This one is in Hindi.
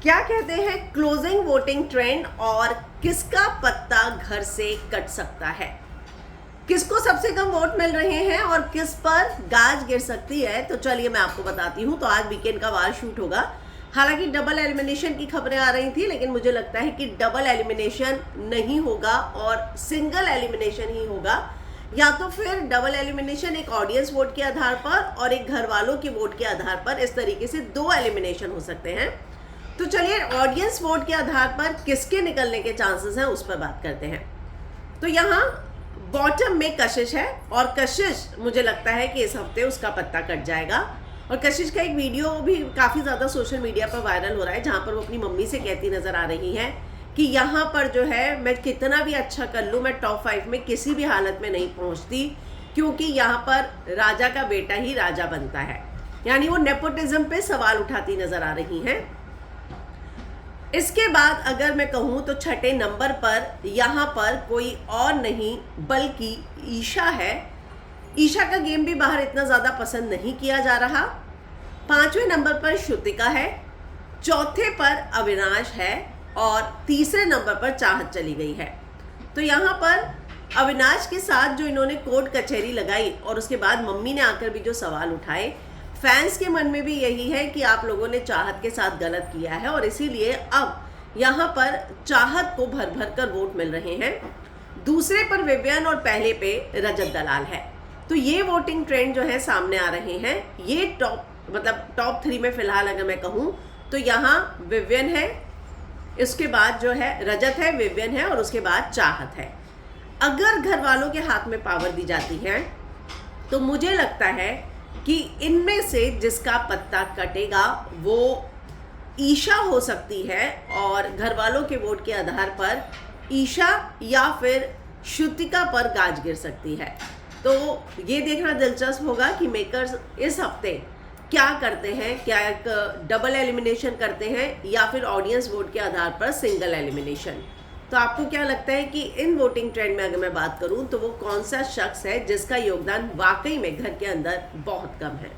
क्या कहते हैं क्लोजिंग वोटिंग ट्रेंड और किसका पत्ता घर से कट सकता है, किसको सबसे कम वोट मिल रहे हैं और किस पर गाज गिर सकती है। तो चलिए मैं आपको बताती हूँ। तो आज वीकेंड का वार शूट होगा। हालांकि डबल एलिमिनेशन की खबरें आ रही थी, लेकिन मुझे लगता है कि डबल एलिमिनेशन नहीं होगा और सिंगल एलिमिनेशन ही होगा, या तो फिर डबल एलिमिनेशन एक ऑडियंस वोट के आधार पर और एक घर वालों के वोट के आधार पर। इस तरीके से दो एलिमिनेशन हो सकते हैं। तो चलिए ऑडियंस वोट के आधार पर किसके निकलने के चांसेस हैं उस पर बात करते हैं। तो यहाँ बॉटम में कशिश है और कशिश मुझे लगता है कि इस हफ्ते उसका पत्ता कट जाएगा। और कशिश का एक वीडियो भी काफ़ी ज़्यादा सोशल मीडिया पर वायरल हो रहा है, जहाँ पर वो अपनी मम्मी से कहती नज़र आ रही हैं कि यहाँ पर जो है मैं कितना भी अच्छा कर लूँ, मैं टॉप 5 में किसी भी हालत में नहीं पहुँचती, क्योंकि यहाँ पर राजा का बेटा ही राजा बनता है। यानी वो नेपोटिज्म पे सवाल उठाती नज़र आ रही हैं। इसके बाद अगर मैं कहूँ तो छठे नंबर पर यहाँ पर कोई और नहीं बल्कि ईशा है। ईशा का गेम भी बाहर इतना ज़्यादा पसंद नहीं किया जा रहा। पांचवें नंबर पर श्रुतिका है, चौथे पर अविनाश है और तीसरे नंबर पर चाहत चली गई है। तो यहाँ पर अविनाश के साथ जो इन्होंने कोर्ट कचहरी लगाई और उसके बाद मम्मी ने आकर भी जो सवाल उठाए, फैंस के मन में भी यही है कि आप लोगों ने चाहत के साथ गलत किया है और इसीलिए अब यहाँ पर चाहत को भर भर कर वोट मिल रहे हैं। दूसरे पर विवियन और पहले पे रजत दलाल है। तो ये वोटिंग ट्रेंड जो है सामने आ रहे हैं। ये टॉप 3 में फिलहाल अगर मैं कहूँ तो यहाँ विवियन है, इसके बाद जो है रजत है, विवियन है और उसके बाद चाहत है। अगर घर वालों के हाथ में पावर दी जाती है तो मुझे लगता है कि इनमें से जिसका पत्ता कटेगा वो ईशा हो सकती है और घर वालों के वोट के आधार पर ईशा या फिर श्रुतिका पर गाज गिर सकती है। तो ये देखना दिलचस्प होगा कि मेकर्स इस हफ्ते क्या करते हैं, क्या एक डबल एलिमिनेशन करते हैं या फिर ऑडियंस वोट के आधार पर सिंगल एलिमिनेशन। तो आपको क्या लगता है कि इन वोटिंग ट्रेंड में अगर मैं बात करूं तो वो कौन सा शख्स है जिसका योगदान वाकई में घर के अंदर बहुत कम है।